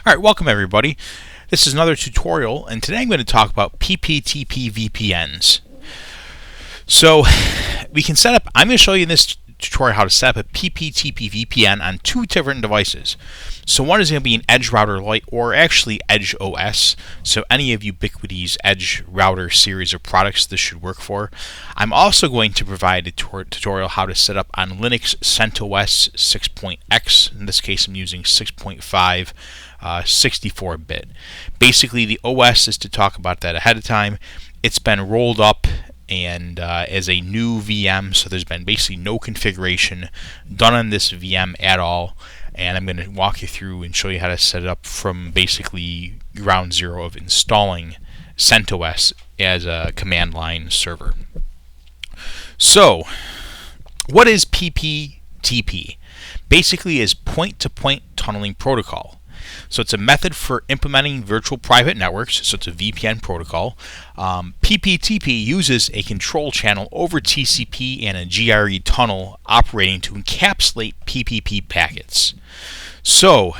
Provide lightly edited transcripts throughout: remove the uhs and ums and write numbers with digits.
Alright, welcome everybody. This is another tutorial, and today I'm going to talk about PPTP VPNs. So, we can set up, I'm going to show you in this tutorial how to set up a PPTP VPN on two different devices. So one is going to be an EdgeRouter Lite, or actually EdgeOS. So any of Ubiquiti's EdgeRouter series of products this should work for. I'm also going to provide a tutorial how to set up on Linux CentOS 6.x. In this case I'm using 6.5 64-bit. Basically the OS is to talk about that ahead of time. It's been rolled up and as a new VM, so there's been basically no configuration done on this VM at all, and I'm going to walk you through and show you how to set it up from basically ground zero of installing CentOS as a command line server. So what is PPTP? Basically is point-to-point tunneling protocol. So it's a method for implementing virtual private networks, so it's a VPN protocol. PPTP uses a control channel over TCP and a GRE tunnel operating to encapsulate PPP packets. So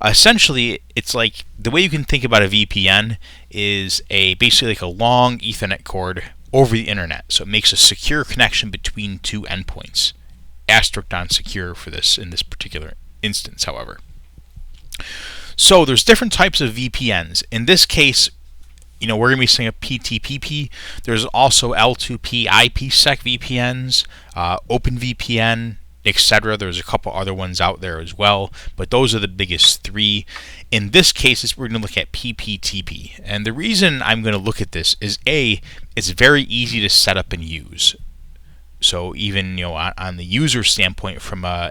essentially it's like, the way you can think about a VPN is basically like a long Ethernet cord over the internet. So it makes a secure connection between two endpoints. Asterisk on secure for this in this particular instance, however. So there's different types of VPNs. In this case, we're going to be setting up PTPP. There's also L2P IPsec VPNs, OpenVPN, etc. There's a couple other ones out there as well, but those are the biggest three. In this case, we're going to look at PPTP. And the reason I'm going to look at this is it's very easy to set up and use. So even on the user standpoint, from a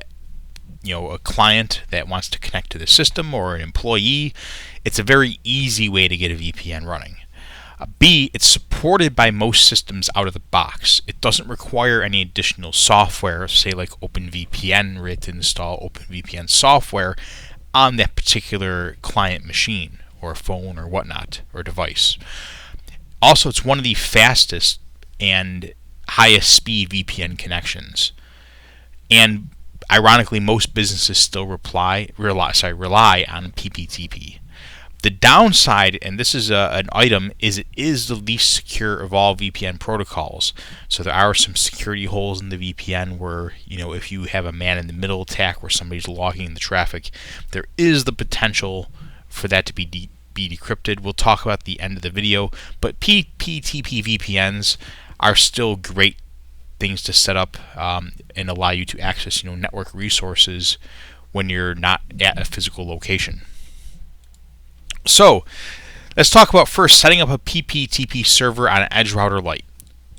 client that wants to connect to the system or an employee, it's a very easy way to get a VPN running. B, it's supported by most systems out of the box. It doesn't require any additional software, say like OpenVPN, where you have to install OpenVPN software on that particular client machine or phone or whatnot or device. Also, it's one of the fastest and highest speed VPN connections. And ironically, most businesses still rely on PPTP. The downside, and this is an item, is it is the least secure of all VPN protocols. So there are some security holes in the VPN where, if you have a man-in-the-middle attack where somebody's logging in the traffic, there is the potential for that to be decrypted. We'll talk about the end of the video, but PPTP VPNs are still great things to set up and allow you to access network resources when you're not at a physical location. So let's talk about first setting up a PPTP server on an EdgeRouter Lite.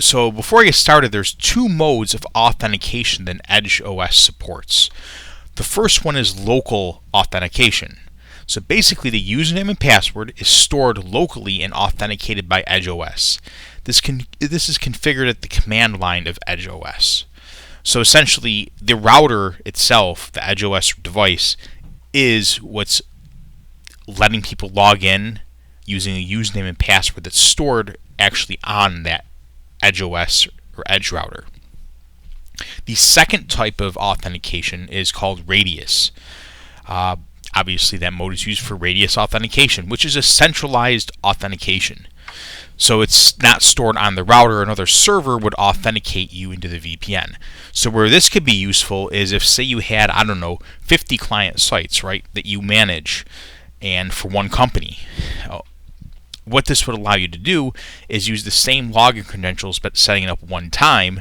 So before I get started, there's two modes of authentication that EdgeOS supports. The first one is local authentication. So basically the username and password is stored locally and authenticated by EdgeOS. This is configured at the command line of EdgeOS. So essentially, the router itself, the EdgeOS device, is what's letting people log in using a username and password that's stored actually on that EdgeOS or EdgeRouter. The second type of authentication is called Radius. Obviously, that mode is used for Radius authentication, which is a centralized authentication. So it's not stored on the router. Another server would authenticate you into the VPN. So where this could be useful is if, say, you had, 50 client sites, right, that you manage, and for one company. What this would allow you to do is use the same login credentials, but setting it up one time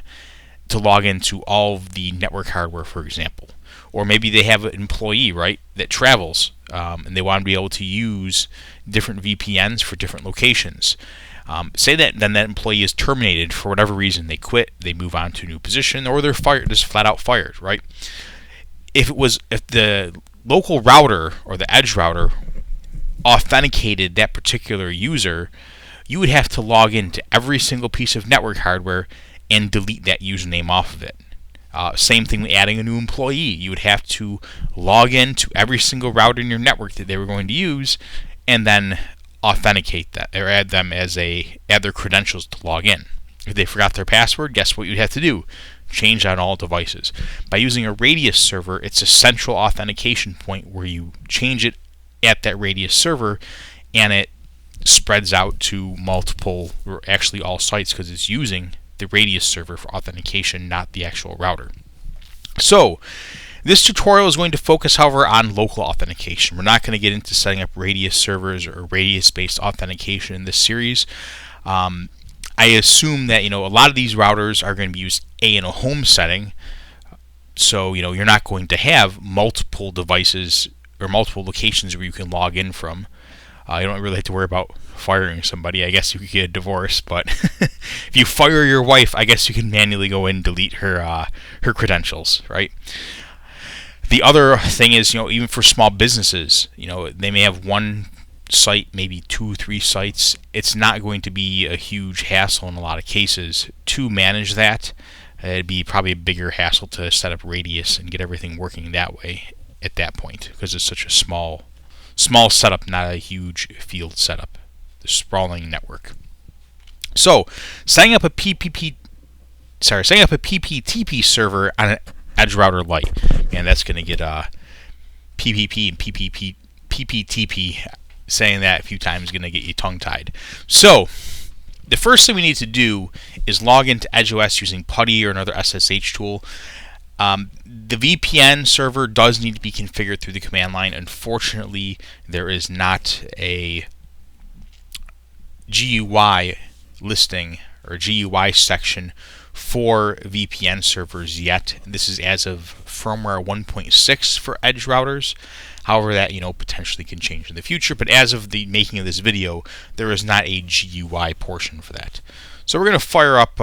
to log into all of the network hardware, for example. Or maybe they have an employee, right, that travels, and they want to be able to use different VPNs for different locations. Say that then that employee is terminated for whatever reason. They quit, they move on to a new position, or they're fired, just flat out fired, right? If the local router or the edge router authenticated that particular user, you would have to log into every single piece of network hardware and delete that username off of it. Same thing with adding a new employee. You would have to log in to every single router in your network that they were going to use and then authenticate that, or add their credentials to log in. If they forgot their password, guess what you'd have to do? Change on all devices. By using a Radius server, it's a central authentication point where you change it at that radius server, and it spreads out to multiple, or actually all sites, because it's using the radius server for authentication, not the actual router. So this tutorial is going to focus, however, on local authentication. We're not going to get into setting up radius servers or radius-based authentication in this series. I assume that a lot of these routers are going to be used in a home setting, so you're not going to have multiple devices or multiple locations where you can log in from. You don't really have to worry about firing somebody. I guess you could get a divorce, but if you fire your wife, I guess you can manually go in and delete her credentials, right? The other thing is, even for small businesses, they may have one site, maybe 2-3 sites. It's not going to be a huge hassle in a lot of cases to manage that. It'd be probably a bigger hassle to set up radius and get everything working that way at that point, because it's such a small setup, not a huge field setup, the sprawling network. So setting up a PPTP server on an EdgeRouter Lite, and that's going to get PPP and PPTP. Saying that a few times is going to get you tongue-tied. So the first thing we need to do is log into EdgeOS using PuTTY or another SSH tool. The VPN server does need to be configured through the command line. Unfortunately, there is not a GUI listing or GUI section for VPN servers yet. This is as of firmware 1.6 for Edge routers. However, that potentially can change in the future. But as of the making of this video, there is not a GUI portion for that. So we're going to fire up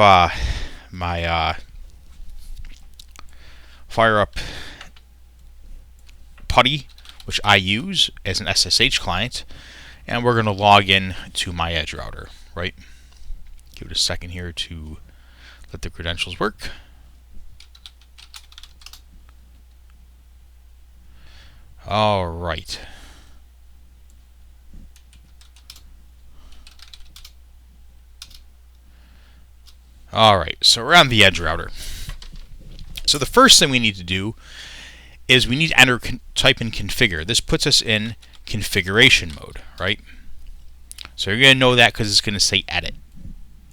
PuTTY, which I use as an SSH client, and we're going to log in to my Edge router. Right? Give it a second here to let the credentials work. All right. All right, so we're on the Edge router. So the first thing we need to do is we need to type in configure. This puts us in configuration mode, right? So you're going to know that because it's going to say edit.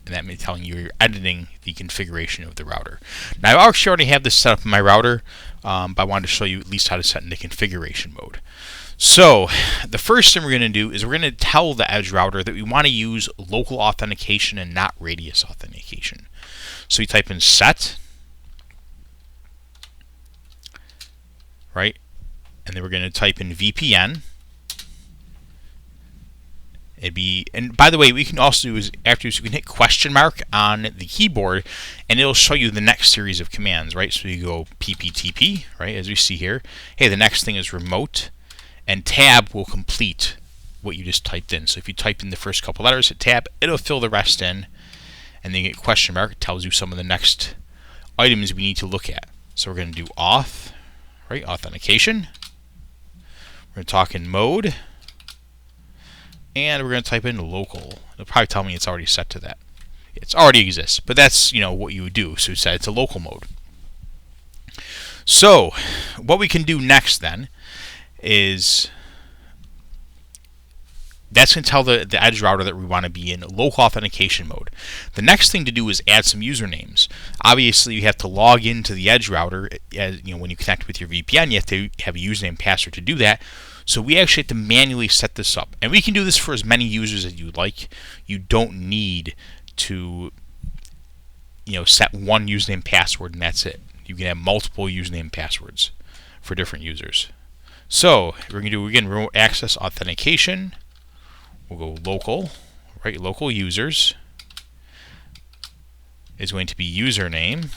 And that means telling you you're editing the configuration of the router. Now, I actually already have this set up in my router, but I wanted to show you at least how to set into configuration mode. So the first thing we're going to do is we're going to tell the Edge router that we want to use local authentication and not radius authentication. So we type in set, right? And then we're going to type in VPN. And by the way, we can also do is afterwards we can hit question mark on the keyboard, and it'll show you the next series of commands, right? So you go PPTP, right? As we see here. Hey, the next thing is remote, and tab will complete what you just typed in. So if you type in the first couple letters, hit tab, it'll fill the rest in, and then you get question mark. It tells you some of the next items we need to look at. So we're going to do auth, right? Authentication. We're going to talk in mode. And we're going to type in local. It'll probably tell me it's already set to that. It already exists, but that's what you would do. So set it to local mode. So what we can do next then is that's going to tell the Edge router that we want to be in local authentication mode. The next thing to do is add some usernames. Obviously, you have to log into the Edge router. As when you connect with your VPN, you have to have a username and password to do that. So we actually have to manually set this up. And we can do this for as many users as you like. You don't need to set one username password and that's it. You can have multiple username passwords for different users. So we're going to do, again, remote access authentication. We'll go local, right? Local users is going to be username.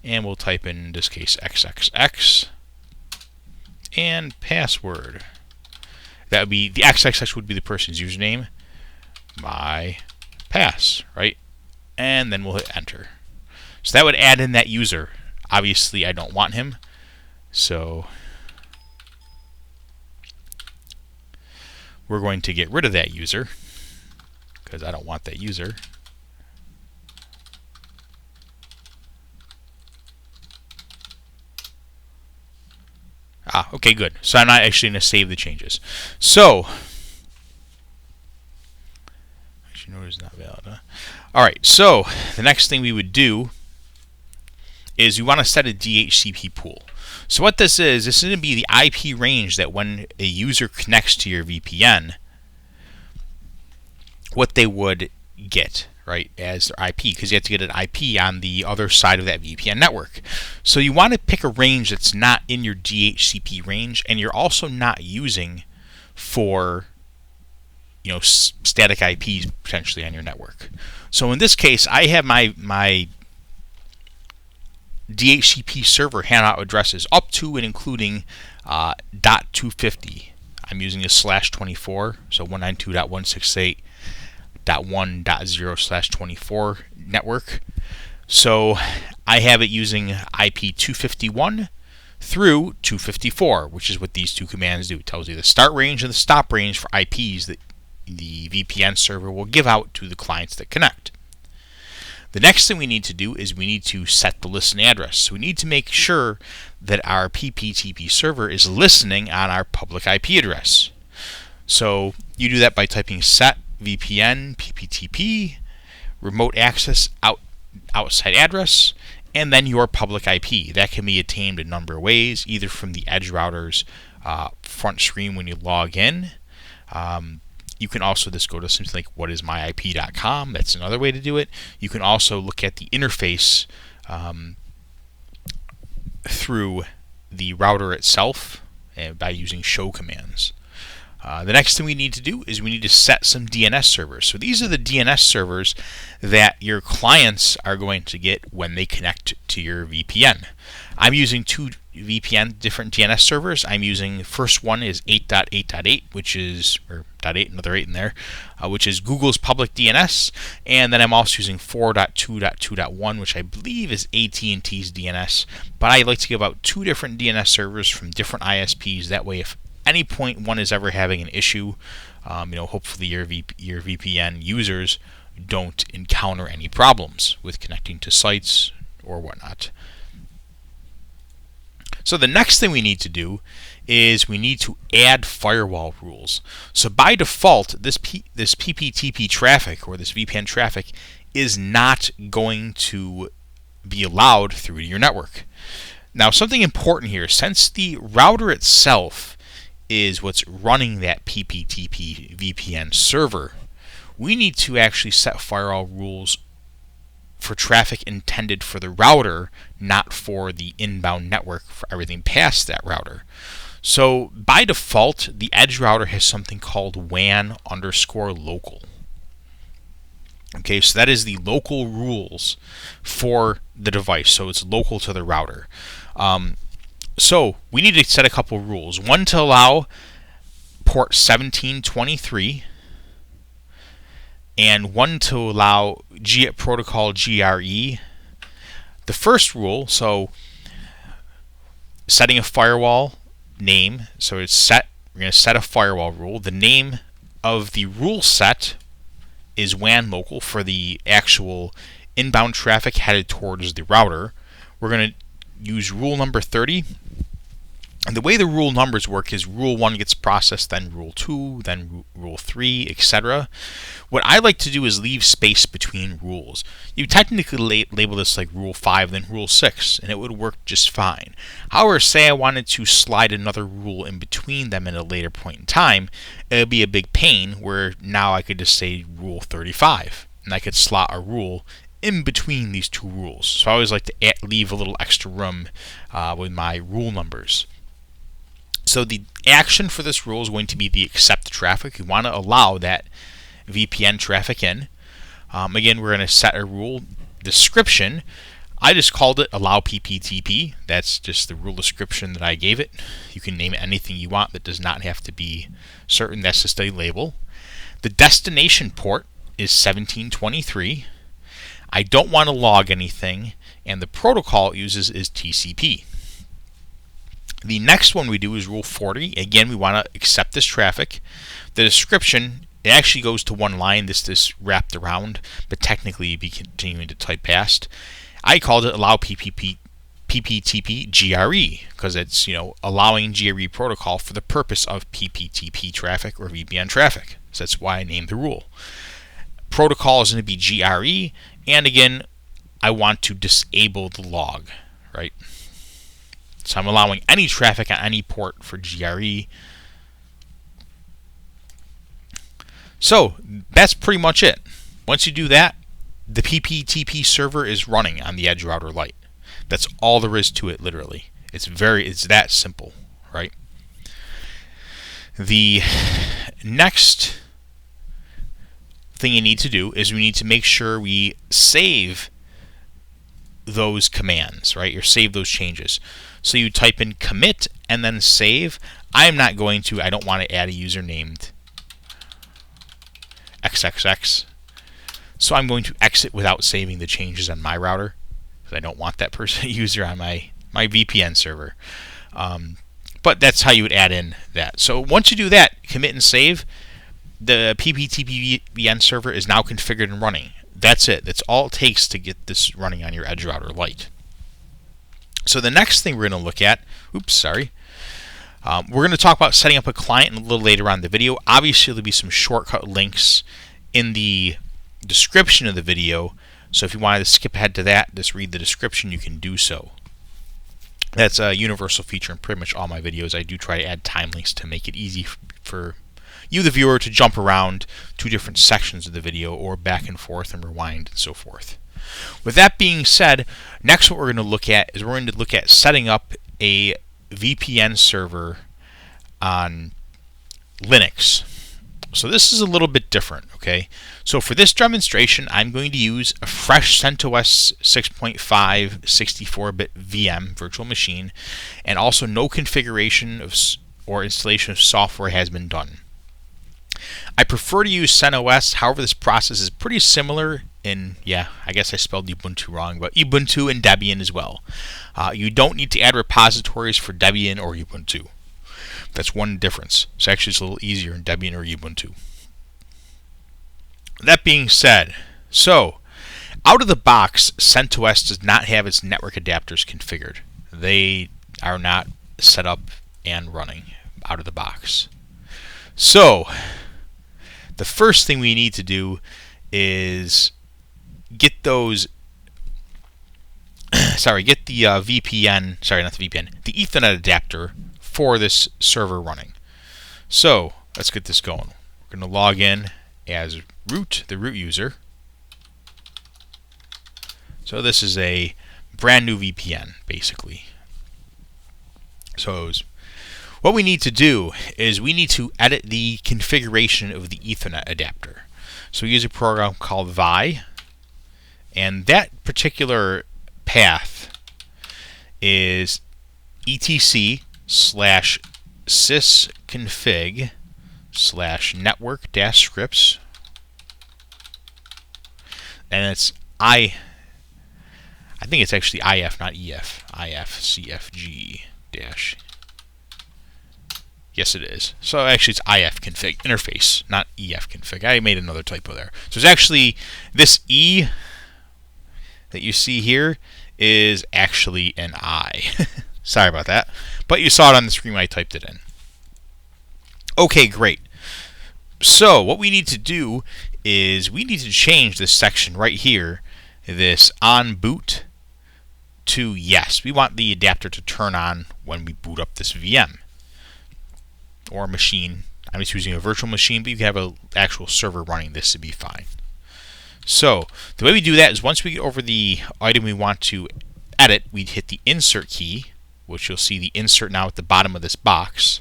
And we'll type in this case, XXX. And password. That would be, the XXX would be the person's username. My pass, right? And then we'll hit enter. So that would add in that user. Obviously, I don't want him. So we're going to get rid of that user because I don't want that user. Okay, good. So I'm not actually going to save the changes. So, actually, no, it's not valid. Huh? All right. So the next thing we would do is we want to set a DHCP pool. So what this is going to be the IP range that when a user connects to your VPN, what they would get, right, as their IP, because you have to get an IP on the other side of that VPN network. So you want to pick a range that's not in your DHCP range, and you're also not using for, you know, static IPs potentially on your network. So in this case, I have my DHCP server handout addresses up to and including .250. I'm using a /24, so 192.168.1.0/24 network. So I have it using IP 251 through 254, which is what these two commands do. It tells you the start range and the stop range for IPs that the VPN server will give out to the clients that connect. The next thing we need to do is we need to set the listen address. So we need to make sure that our PPTP server is listening on our public IP address. So you do that by typing set VPN PPTP remote access outside address and then your public IP. That can be attained a number of ways, either from the EdgeRouter's front screen when you log in. You can also just go to something like whatismyip.com. That's another way to do it. You can also look at the interface through the router itself by using show commands. The next thing we need to do is we need to set some DNS servers. So these are the DNS servers that your clients are going to get when they connect to your VPN. I'm using two VPN different DNS servers. I'm using, first one is 8.8.8, which is, or .8, another 8 in there, which is Google's public DNS, and then I'm also using 4.2.2.1, which I believe is AT&T's DNS. But I like to give out two different DNS servers from different ISPs. That way, if any point one is ever having an issue, hopefully your VPN users don't encounter any problems with connecting to sites or whatnot. So the next thing we need to do is we need to add firewall rules. So by default, this PPTP traffic or this VPN traffic is not going to be allowed through to your network. Now, something important here, since the router itself is what's running that PPTP VPN server, we need to actually set firewall rules for traffic intended for the router, not for the inbound network for everything past that router. So by default, the EdgeRouter has something called WAN_local. Okay, so that is the local rules for the device. So it's local to the router. So we need to set a couple rules. One to allow port 1723, and one to allow protocol GRE. The first rule, so setting a firewall name, so it's set. We're going to set a firewall rule. The name of the rule set is WAN local for the actual inbound traffic headed towards the router. We're going to use rule number 30. And the way the rule numbers work is rule 1 gets processed, then rule 2, then rule 3, etc. What I like to do is leave space between rules. You technically label this like rule 5, then rule 6, and it would work just fine. However, say I wanted to slide another rule in between them at a later point in time, it would be a big pain where now I could just say rule 35, and I could slot a rule in between these two rules. So I always like to leave a little extra room with my rule numbers. So the action for this rule is going to be the accept traffic. We want to allow that VPN traffic in. Again, we're going to set a rule description. I just called it allow PPTP. That's just the rule description that I gave it. You can name it anything you want that does not have to be certain. That's just a label. The destination port is 1723. I don't want to log anything, and the protocol it uses is TCP. The next one we do is rule 40. Again, we want to accept this traffic. The description, it actually goes to one line. This wrapped around, but technically you'd be continuing to type past. I called it allow PPTP PPTP GRE, because it's allowing GRE protocol for the purpose of PPTP traffic or VPN traffic. So that's why I named the rule. Protocol is going to be GRE, and again, I want to disable the log, right? So I'm allowing any traffic on any port for GRE. So that's pretty much it. Once you do that, the PPTP server is running on the EdgeRouter Lite. That's all there is to it, literally. It's that simple, right? The next thing you need to do is we need to make sure we save those commands, right? Or save those changes. So you type in commit and then save. I don't want to add a user named XXX. So I'm going to exit without saving the changes on my router, because I don't want that user on my VPN server. But that's how you would add in that. So once you do that, commit and save, the PPTP VPN server is now configured and running. That's it. That's all it takes to get this running on your EdgeRouter Lite. So the next thing we're going to look at, we're going to talk about setting up a client a little later on in the video. Obviously, there'll be some shortcut links in the description of the video. So if you wanted to skip ahead to that, just read the description, you can do so. That's a universal feature in pretty much all my videos. I do try to add time links to make it easy for you, the viewer, to jump around to different sections of the video or back and forth and rewind and so forth. With that being said, next what we're going to look at is we're going to look at setting up a VPN server on Linux. So this is a little bit different, okay? So for this demonstration, I'm going to use a fresh CentOS 6.5 64-bit VM virtual machine, and also no configuration or installation of software has been done. I prefer to use CentOS, however this process is pretty similar in, I guess I spelled Ubuntu wrong, but Ubuntu and Debian as well. You don't need to add repositories for Debian or Ubuntu. That's one difference. So actually it's a little easier in Debian or Ubuntu. That being said, so out of the box, CentOS does not have its network adapters configured. They are not set up and running out of the box. So the first thing we need to do is get those get the VPN, the Ethernet adapter for this server running. So let's get this going. We're going to log in as the root user. So this is a brand new VPN, basically. So what we need to do is we need to edit the configuration of the Ethernet adapter. So we use a program called Vi, and that particular path is etc/sysconfig/network-scripts, and it's I think it's actually IF, not EF. IFCFG dash. Yes, it is. So actually, it's IF config interface, not EF config. I made another typo there. So it's actually this E that you see here is actually an I. Sorry about that. But you saw it on the screen when I typed it in. Okay, great. So what we need to do is we need to change this section right here, this on boot, to yes. We want the adapter to turn on when we boot up this VM or machine. I'm just using a virtual machine, but you can have an actual server running this to be fine. So the way we do that is once we get over the item we want to edit, we hit the insert key, which you'll see the insert now at the bottom of this box.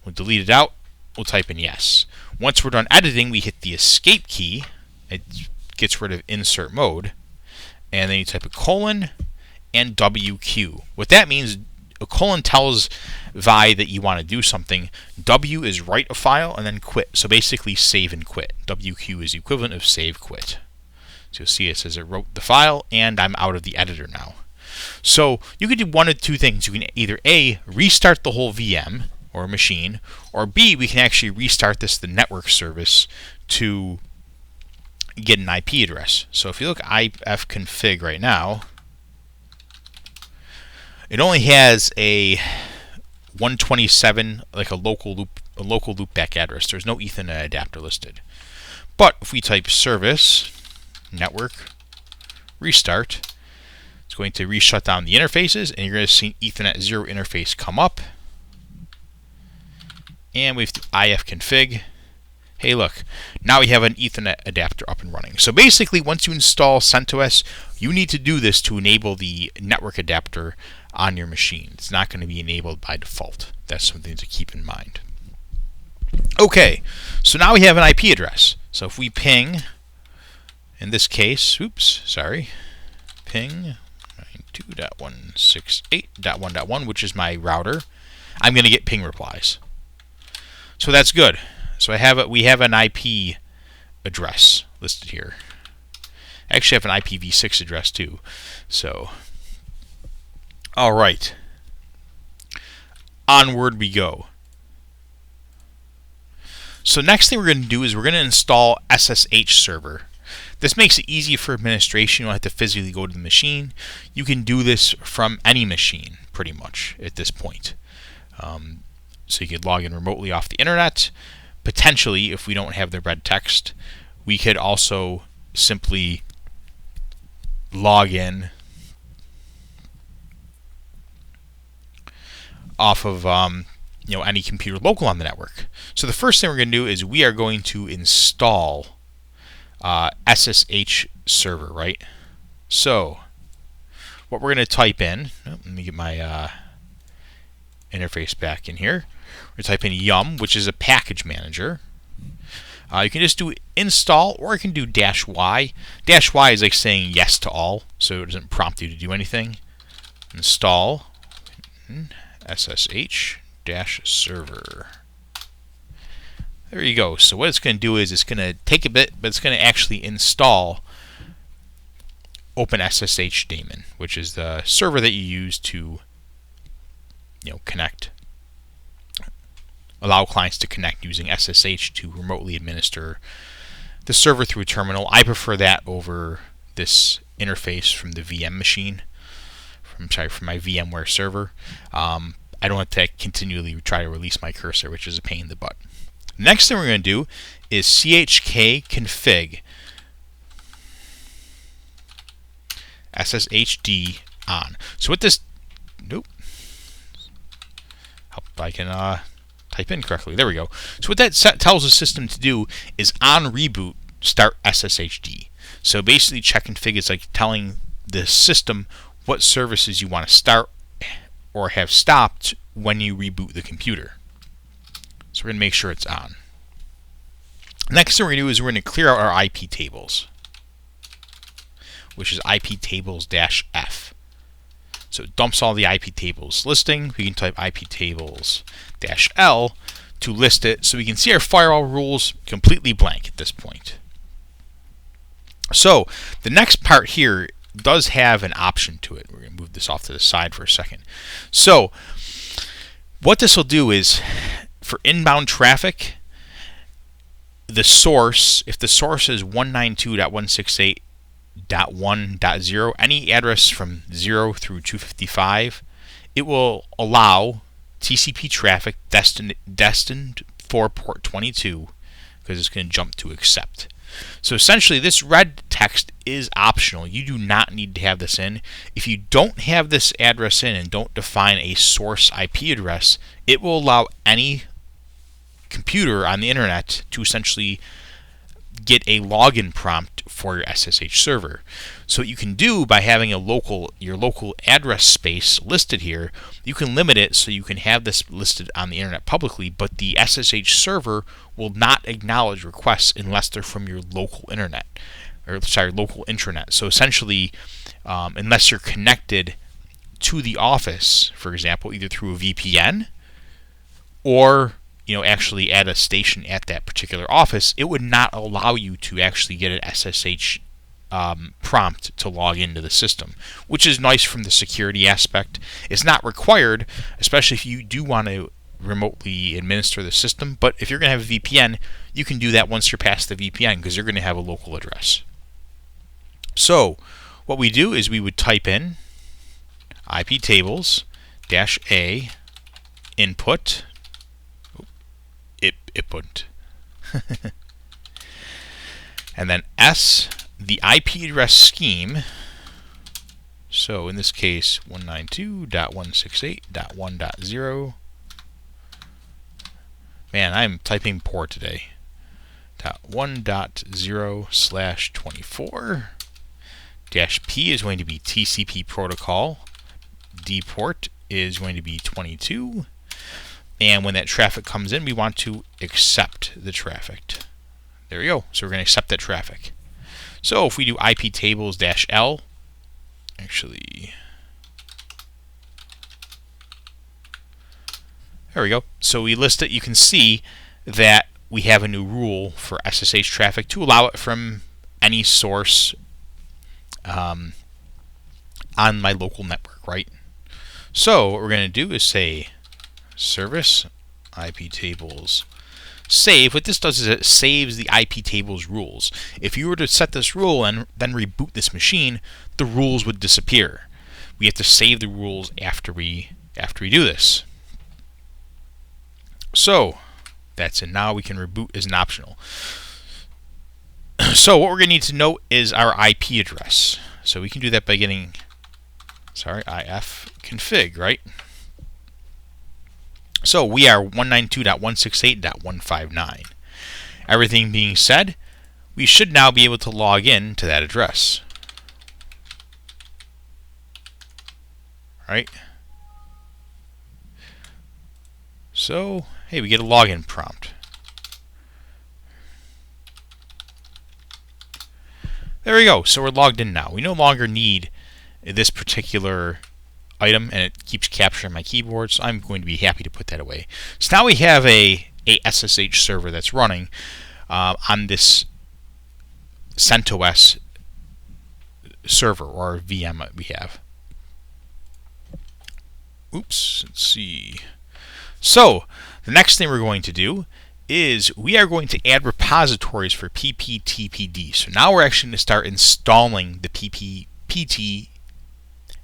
We'll delete it out. We'll type in yes. Once we're done editing, we hit the escape key. It gets rid of insert mode. And then you type a colon and WQ. What that means, a colon tells Vi that you want to do something. W is write a file, and then quit. So basically save and quit. WQ is the equivalent of save quit. So you'll see it says it wrote the file, and I'm out of the editor now. So you can do one of two things. You can either A, restart the whole VM or machine, or B, we can actually restart the network service to get an IP address. So if you look at ifconfig right now, It only has a 127, like a local loopback address. There's no Ethernet adapter listed. But if we type service network restart, it's going to reshut down the interfaces, and you're going to see Ethernet 0 interface come up. And we have to ifconfig. Hey, look, now we have an Ethernet adapter up and running. So basically, once you install CentOS, you need to do this to enable the network adapter on your machine. It's not going to be enabled by default. That's something to keep in mind. Okay, so now we have an IP address. So if we ping, in this case, ping 92.168.1.1, which is my router, I'm going to get ping replies. So that's good. So we have an IP address listed here. Actually, I have an IPv6 address too. So, all right. Onward we go. So next thing we're going to do is we're going to install SSH server. This makes it easy for administration. You don't have to physically go to the machine. You can do this from any machine, pretty much, at this point. So you could log in remotely off the internet. Potentially, if we don't have the red text, we could also simply log in off of any computer local on the network. So the first thing we're going to do is we are going to install SSH server, right? So what we're going to type in, let me get my interface back in here. We're going to type in yum, which is a package manager. You can just do install, or you can do -y. -y is like saying yes to all, so it doesn't prompt you to do anything. Install SSH-server. There you go. So what it's going to do is it's going to take a bit, but it's going to actually install OpenSSH daemon, which is the server that you use to connect. Allow clients to connect using SSH to remotely administer the server through a terminal. I prefer that over this interface from the VM machine. From my VMware server. I don't have to continually try to release my cursor, which is a pain in the butt. Next thing we're going to do is chkconfig SSHD on. So what this, hope I can type in correctly. There we go. So what that tells the system to do is on reboot start SSHD. So basically chkconfig is like telling the system what services you want to start or have stopped when you reboot the computer. So we're going to make sure it's on. Next thing we're going to do is we're going to clear out our IP tables, which is IP tables-f. So it dumps all the IP tables listing. We can type IP tables-l to list it, so we can see our firewall rules completely blank at this point. So the next part here does have an option to it. We're going to move this off to the side for a second. So what this will do is, for inbound traffic, the source, if the source is 192.168.1.0, any address from 0 through 255, it will allow TCP traffic destined for port 22, because it's going to jump to accept. So essentially, this red text is optional. You do not need to have this in. If you don't have this address in and don't define a source IP address, it will allow any computer on the internet to essentially get a login prompt for your SSH server. So what you can do by having your local address space listed here, you can limit it so you can have this listed on the internet publicly, but the SSH server will not acknowledge requests unless they're from your local internet, or local intranet. So essentially, unless you're connected to the office, for example, either through a VPN or actually at a station at that particular office, it would not allow you to actually get an SSH prompt to log into the system, which is nice from the security aspect. It's not required, especially if you do want to remotely administer the system, but if you're going to have a VPN, you can do that once you're past the VPN, because you're going to have a local address. So what we do is we would type in IP tables dash A input input and then S, the IP address scheme. So in this case 192.168.1.0. Man, I'm typing poor today. .1.0/24 dash P is going to be TCP protocol. D port is going to be 22. And when that traffic comes in, we want to accept the traffic. There we go. So we're going to accept that traffic. So if we do IP tables dash L, actually, there we go. So we list it. You can see that we have a new rule for SSH traffic to allow it from any source on my local network, right? So what we're going to do is say service IP tables save. What this does is it saves the IP tables rules. If you were to set this rule and then reboot this machine, the rules would disappear. We have to save the rules after we do this. So that's it. Now we can reboot as an optional. So what we're going to need to know is our IP address. So we can do that by getting, if config, right? So we are 192.168.159. Everything being said, we should now be able to log in to that address. Right? So, hey, we get a login prompt. There we go. So we're logged in now. We no longer need this particular item, and it keeps capturing my keyboard, so I'm going to be happy to put that away. So now we have a SSH server that's running on this CentOS server, or VM that we have. Oops, let's see. So the next thing we're going to do is we are going to add repositories for PPTPD. So now we're actually going to start installing the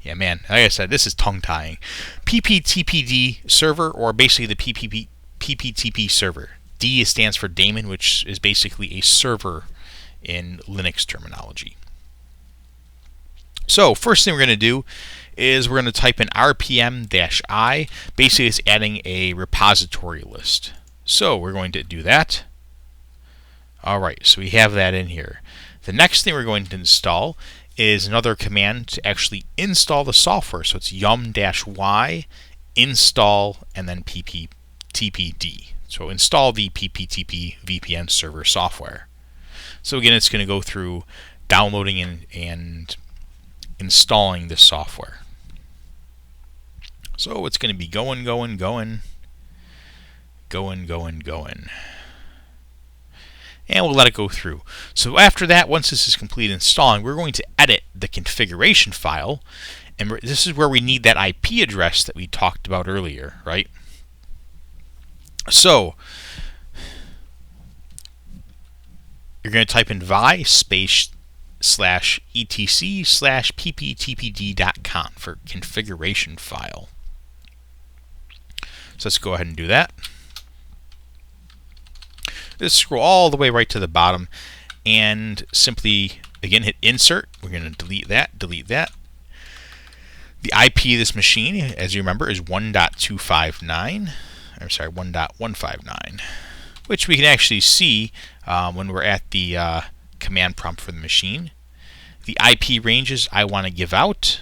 yeah, man, like I said, this is tongue-tying. PPTPD server, or basically the PPTP server. D stands for daemon, which is basically a server in Linux terminology. So first thing we're going to do is we're going to type in rpm-i. Basically, it's adding a repository list. So we're going to do that. All right, so we have that in here. The next thing we're going to install is another command to actually install the software. So it's yum-y install and then PPTPD. So install the PPTP VPN server software. So again, it's going to go through downloading and installing this software. So it's going to be going. And we'll let it go through. So after that, once this is complete installing, we're going to edit the configuration file. And this is where we need that IP address that we talked about earlier, right? So you're going to type in vi/etc/pptpd.com for configuration file. So let's go ahead and do that. Just scroll all the way right to the bottom and simply, again, hit insert. We're going to delete that. The IP of this machine, as you remember, is 1.159, which we can actually see when we're at the command prompt for the machine. The IP ranges I want to give out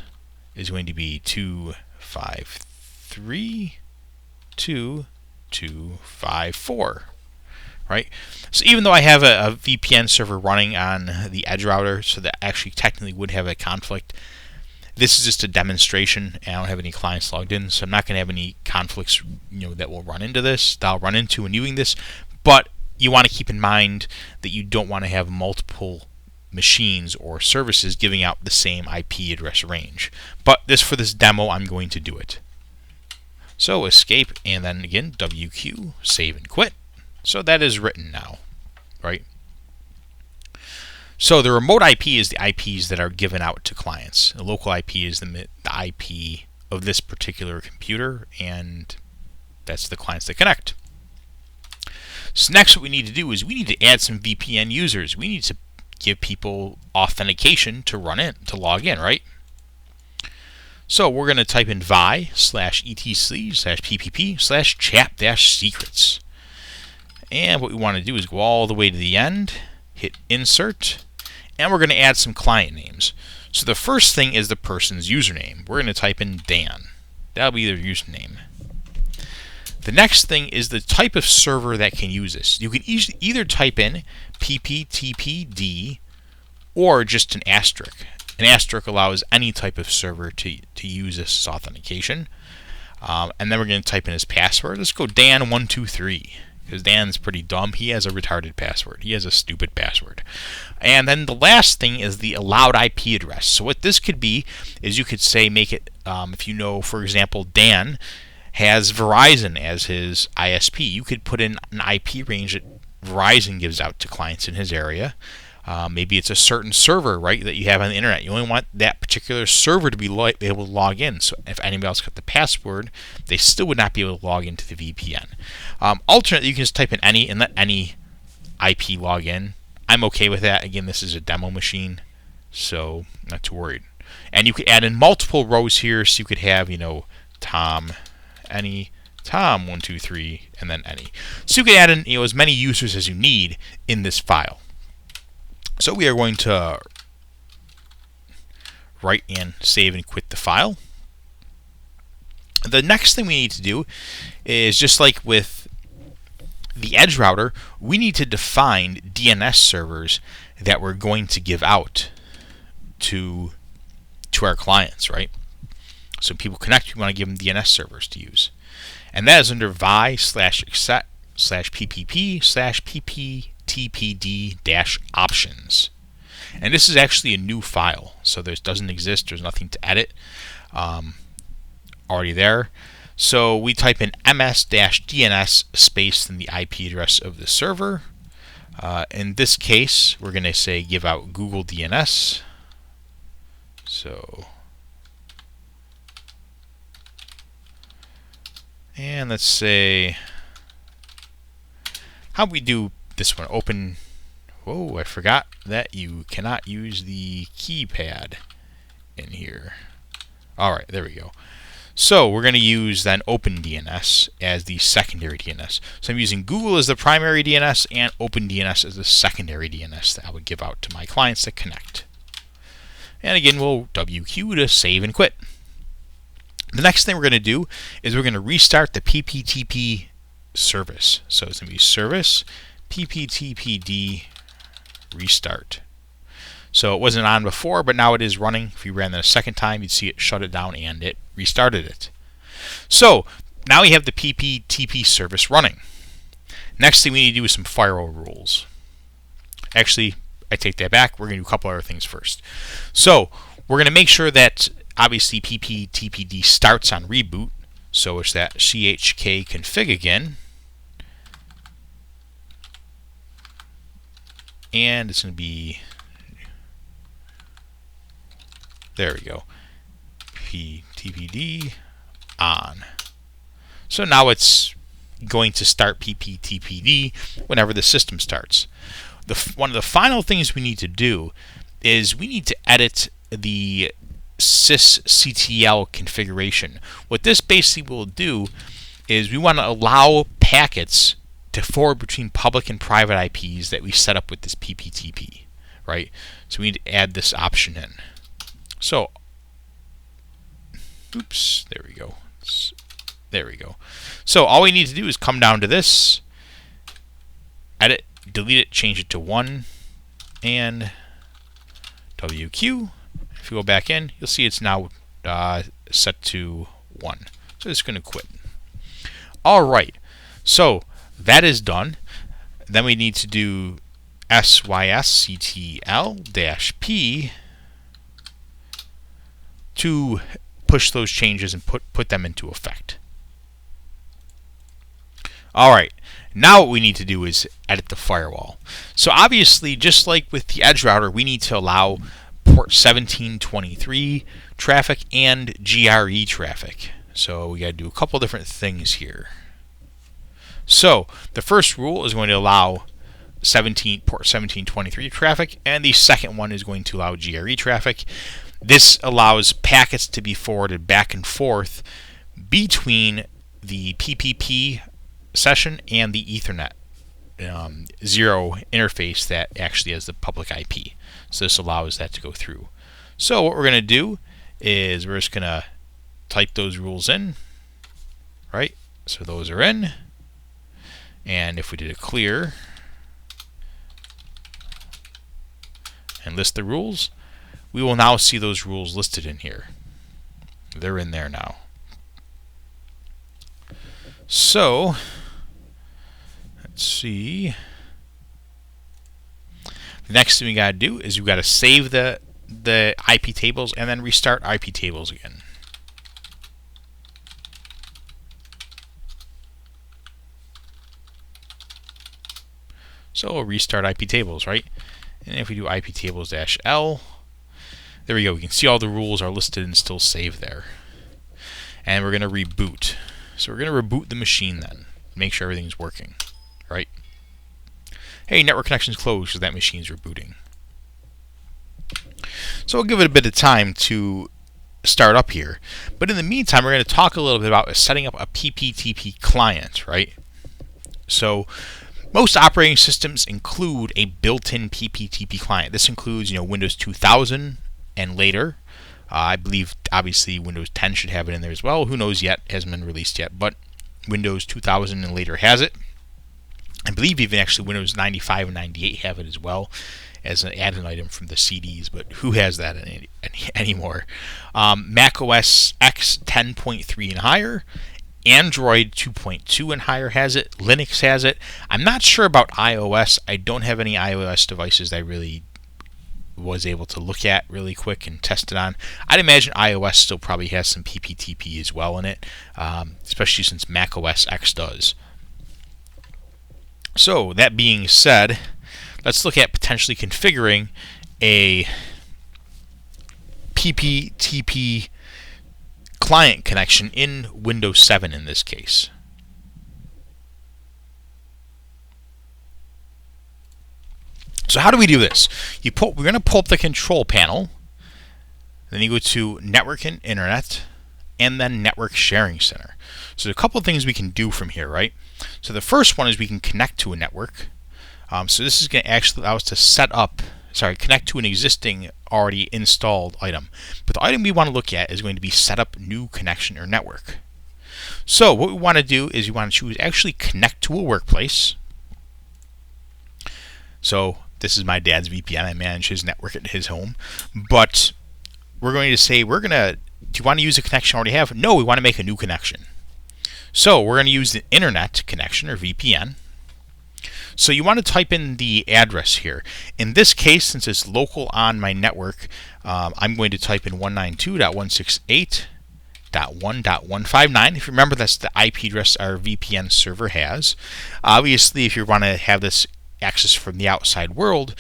is going to be 253.2.254. Right? So even though I have a VPN server running on the EdgeRouter, so that actually technically would have a conflict, this is just a demonstration, and I don't have any clients logged in, so I'm not going to have any conflicts, that will run into this, that I'll run into when doing this. But you want to keep in mind that you don't want to have multiple machines or services giving out the same IP address range. But for this demo, I'm going to do it. So escape, and then again, WQ, save and quit. So that is written now, right? So the remote IP is the IPs that are given out to clients. The local IP is the IP of this particular computer, and that's the clients that connect. So next what we need to do is we need to add some VPN users. We need to give people authentication to log in, right? So we're going to type in vi/etc/ppp/chat-secrets. And what we want to do is go all the way to the end, hit insert, and we're going to add some client names. So the first thing is the person's username. We're going to type in Dan. That'll be their username. The next thing is the type of server that can use this. You can either type in PPTPD or just an asterisk. An asterisk allows any type of server to use this authentication. And then we're going to type in his password. Let's go Dan123, because Dan's pretty dumb. He has a retarded password. He has a stupid password. And then the last thing is the allowed IP address. So what this could be is you could say, make it, if you know, for example, Dan has Verizon as his ISP. You could put in an IP range that Verizon gives out to clients in his area. Maybe it's a certain server, right, that you have on the internet. You only want that particular server to be able to log in. So if anybody else got the password, they still would not be able to log into the VPN. Alternately, you can just type in any and let any IP log in. I'm okay with that. Again, this is a demo machine, so not too worried. And you could add in multiple rows here, so you could have, Tom, any, Tom123, and then any. So you can add in, as many users as you need in this file. So we are going to write and save and quit the file. The next thing we need to do is, just like with the EdgeRouter, we need to define DNS servers that we're going to give out to our clients, right? So people connect, we want to give them DNS servers to use. And that is under vi/exec/ppp/PPTPD-options. And this is actually a new file, so this doesn't exist. There's nothing to edit already there. So we type in ms-dns space and the IP address of the server. In this case, we're going to say give out Google DNS. So, and let's say, how we do this one? Open. Whoa, I forgot that you cannot use the keypad in here. All right, there we go. So we're going to use then OpenDNS as the secondary DNS. So I'm using Google as the primary DNS and OpenDNS as the secondary DNS that I would give out to my clients that connect. And again, we'll WQ to save and quit. The next thing we're going to do is we're going to restart the PPTP service. So it's going to be service PPTPD restart. So it wasn't on before, but now it is running. If you ran that a second time, you'd see it shut it down and it restarted it. So now we have the PPTP service running. Next thing we need to do is some firewall rules. Actually, I take that back. We're going to do a couple other things first. So we're going to make sure that obviously PPTPD starts on reboot. So it's that chk config again. And it's going to be, there we go, PPTPD on. So now it's going to start PPTPD whenever the system starts. One of the final things we need to do is we need to edit the sysctl configuration. What this basically will do is we want to allow packets to forward between public and private IPs that we set up with this PPTP, right? So we need to add this option in. So, oops, there we go. There we go. So all we need to do is come down to this, edit, delete it, change it to 1, and WQ. If you go back in, you'll see it's now set to 1. So it's going to quit. All right. So that is done. Then we need to do sysctl-p to push those changes and put them into effect. All right. Now what we need to do is edit the firewall. So obviously, just like with the EdgeRouter, we need to allow port 1723 traffic and GRE traffic. So we got to do a couple different things here. So the first rule is going to allow port 1723 traffic, and the second one is going to allow GRE traffic. This allows packets to be forwarded back and forth between the PPP session and the Ethernet 0 interface that actually has the public IP. So this allows that to go through. So what we're going to do is we're just going to type those rules in, right? So those are in. And if we did a clear and list the rules, we will now see those rules listed in here. They're in there now. So let's see. The next thing we got to do is we got to save the IP tables and then restart IP tables again. So we'll restart IP tables, right? And if we do IP tables -L, there we go. We can see all the rules are listed and still saved there. And we're going to reboot. So we're going to reboot the machine then. Make sure everything's working, right? Hey, network connection's closed because that machine's rebooting. So we'll give it a bit of time to start up here. But in the meantime, we're going to talk a little bit about setting up a PPTP client, right? So most operating systems include a built-in PPTP client. This includes, Windows 2000 and later. I believe, obviously, Windows 10 should have it in there as well. Who knows yet? It hasn't been released yet. But Windows 2000 and later has it. I believe even actually Windows 95 and 98 have it as well as an add-in item from the CDs. But who has that anymore? Mac OS X 10.3 and higher. Android 2.2 and higher has it. Linux has it. I'm not sure about iOS. I don't have any iOS devices that I really was able to look at really quick and test it on. I'd imagine iOS still probably has some PPTP as well in it, especially since Mac OS X does. So that being said, let's look at potentially configuring a PPTP client connection in Windows 7 in this case. So how do we do this? We're going to pull up the control panel, then you go to Network and Internet, and then Network Sharing Center. So there's a couple of things we can do from here, right? So the first one is we can connect to a network. So this is going to actually allow us to connect to an existing already installed item. But the item we want to look at is going to be set up new connection or network. So what we want to do is we want to choose actually connect to a workplace. So this is my dad's VPN. I manage his network at his home. But we're going to say, do you want to use a connection you already have? No, we want to make a new connection. So we're going to use the internet connection or VPN. So you want to type in the address here. In this case, since it's local on my network, I'm going to type in 192.168.1.159. If you remember, that's the IP address our VPN server has. Obviously, if you want to have this access from the outside world,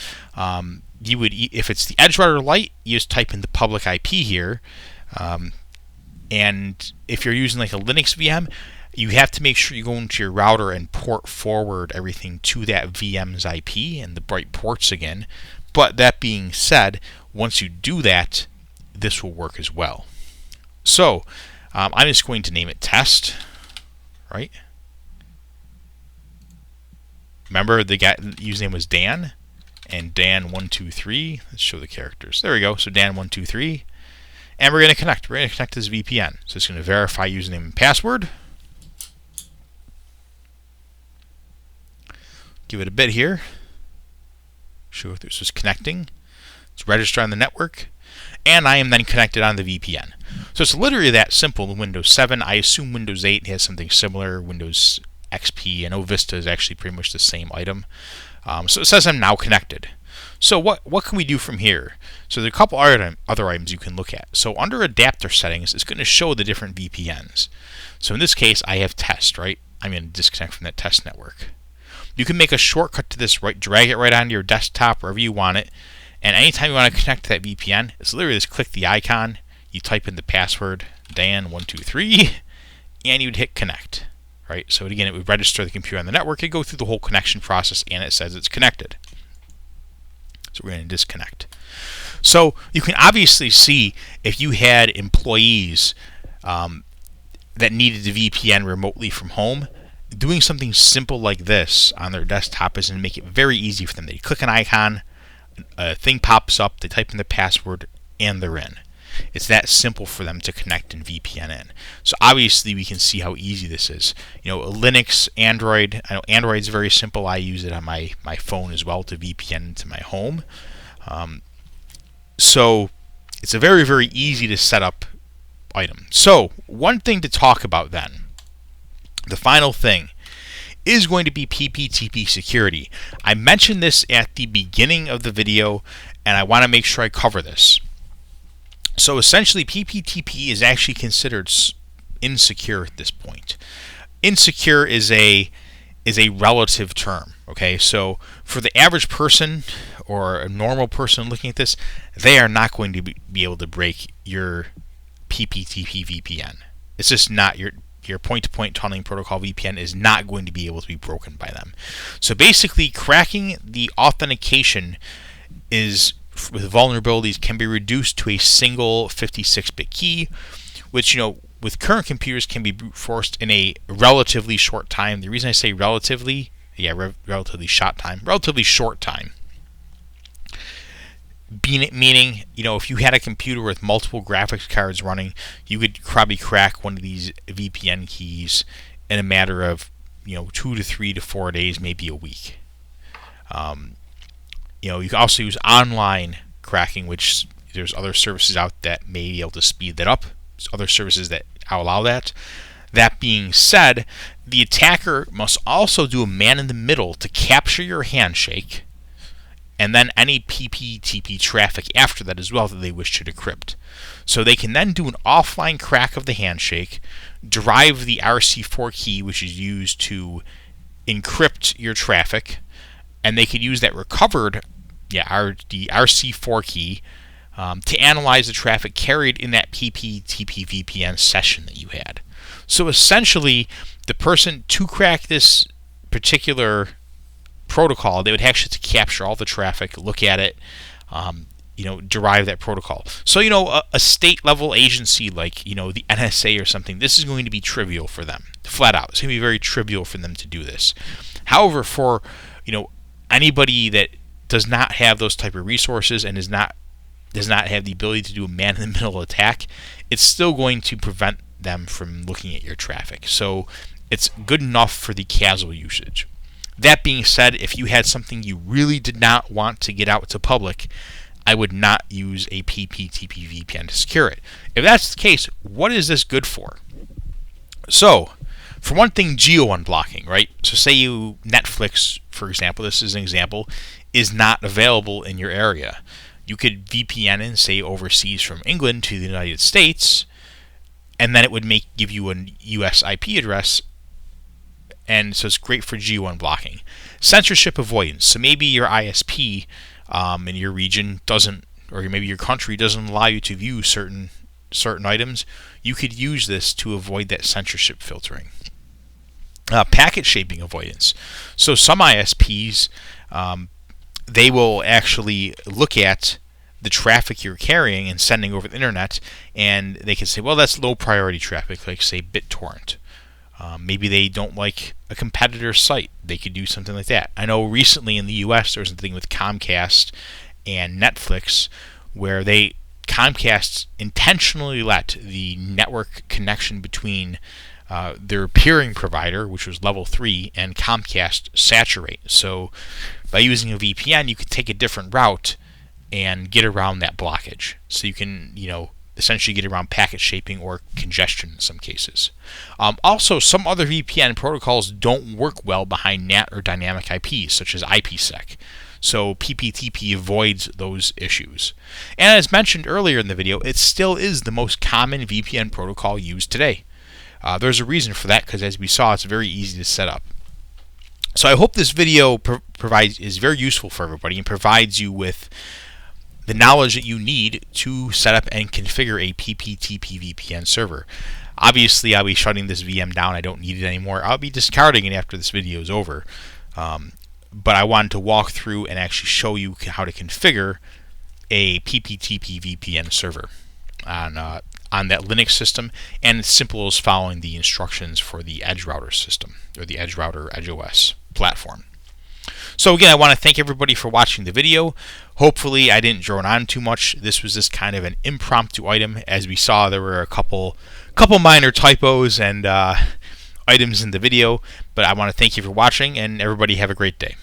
you would, if it's the EdgeRouter Lite, you just type in the public IP here. And if you're using like a Linux VM, you have to make sure you go into your router and port forward everything to that VM's IP and the bright ports again. But that being said, once you do that, this will work as well. So I'm just going to name it test, right? Remember the username was Dan and Dan123. Let's show the characters. There we go. So Dan123. And we're going to connect. We're going to connect to this VPN. So it's going to verify username and password. Give it a bit here. Show if this is connecting. It's registered on the network. And I am then connected on the VPN. So it's literally that simple in Windows 7. I assume Windows 8 has something similar. Windows XP and Vista is actually pretty much the same item. So it says I'm now connected. So what can we do from here? So there are a couple other items you can look at. So under adapter settings, it's going to show the different VPNs. So in this case, I have test, right? I'm going to disconnect from that test network. You can make a shortcut to this, right? Drag it right onto your desktop, wherever you want it, And anytime you want to connect to that VPN, it's literally just click the icon, you type in the password, Dan123, and you'd hit connect. Right? So again, it would register the computer on the network, it'd go through the whole connection process, and it says it's connected. So we're going to disconnect. So you can obviously see if you had employees that needed the VPN remotely from home, doing something simple like this on their desktop is going to make it very easy for them. They click an icon, a thing pops up, they type in the password, and they're in. It's that simple for them to connect and VPN in. So obviously we can see how easy this is. Linux, Android. I know Android's very simple. I use it on my phone as well to VPN into my home. So it's a very, very easy to set up item. So one thing to talk about then, the final thing, is going to be PPTP security. I mentioned this at the beginning of the video, and I want to make sure I cover this. So essentially, PPTP is actually considered insecure at this point. Insecure is a relative term. Okay, so for the average person or a normal person looking at this, they are not going to be able to break your PPTP VPN. It's just not your point-to-point tunneling protocol VPN is not going to be able to be broken by them. So basically, cracking the authentication with vulnerabilities can be reduced to a single 56-bit key, which with current computers can be brute forced in a relatively short time. The reason I say relatively short time, meaning if you had a computer with multiple graphics cards running, you could probably crack one of these VPN keys in a matter of 2 to 3 to 4 days, maybe a week. You can also use online cracking, which there's other services out that may be able to speed that up. There's other services that allow that. That being said, the attacker must also do a man-in-the-middle to capture your handshake, and then any PPTP traffic after that as well that they wish to decrypt. So they can then do an offline crack of the handshake, derive the RC4 key, which is used to encrypt your traffic, and they could use that recovered, the RC4 key, to analyze the traffic carried in that PPTP VPN session that you had. So essentially, the person to crack this particular protocol, they would actually have to capture all the traffic, look at it, derive that protocol. So a state-level agency like the NSA or something, this is going to be trivial for them, flat out. It's going to be very trivial for them to do this. However, for anybody that does not have those type of resources and does not have the ability to do a man-in-the-middle attack, it's still going to prevent them from looking at your traffic. So it's good enough for the casual usage. That being said, if you had something you really did not want to get out to public, I would not use a PPTP VPN to secure it. If that's the case, what is this good for? So, for one thing, geo-unblocking, right? So say Netflix, for example, this is an example, is not available in your area. You could VPN in, say, overseas from England to the United States, and then it would give you a US IP address, and so it's great for geo-unblocking. Censorship avoidance. So maybe your ISP in your region doesn't, or maybe your country doesn't allow you to view certain items. You could use this to avoid that censorship filtering. Packet shaping avoidance. So some ISPs, they will actually look at the traffic you're carrying and sending over the internet, and they can say, well, that's low priority traffic, like say BitTorrent. Maybe they don't like a competitor's site. They could do something like that. I know recently in the US there was something with Comcast and Netflix where Comcast intentionally let the network connection between their peering provider, which was level 3, and Comcast saturate. So by using a VPN, you could take a different route and get around that blockage. So you can, essentially get around packet shaping or congestion in some cases. Also, some other VPN protocols don't work well behind NAT or dynamic IPs, such as IPsec. So PPTP avoids those issues. And as mentioned earlier in the video, it still is the most common VPN protocol used today. There's a reason for that, because as we saw, it's very easy to set up. So I hope this video is very useful for everybody and provides you with the knowledge that you need to set up and configure a PPTP VPN server. Obviously, I'll be shutting this VM down. I don't need it anymore. I'll be discarding it after this video is over. But I wanted to walk through and actually show you how to configure a PPTP VPN server on that Linux system, and it's simple as following the instructions for the EdgeRouter system, or the EdgeRouter EdgeOS platform. So again, I want to thank everybody for watching the video. Hopefully I didn't drone on too much. This was just kind of an impromptu item. As we saw, there were a couple minor typos and items in the video, but I want to thank you for watching, and everybody have a great day.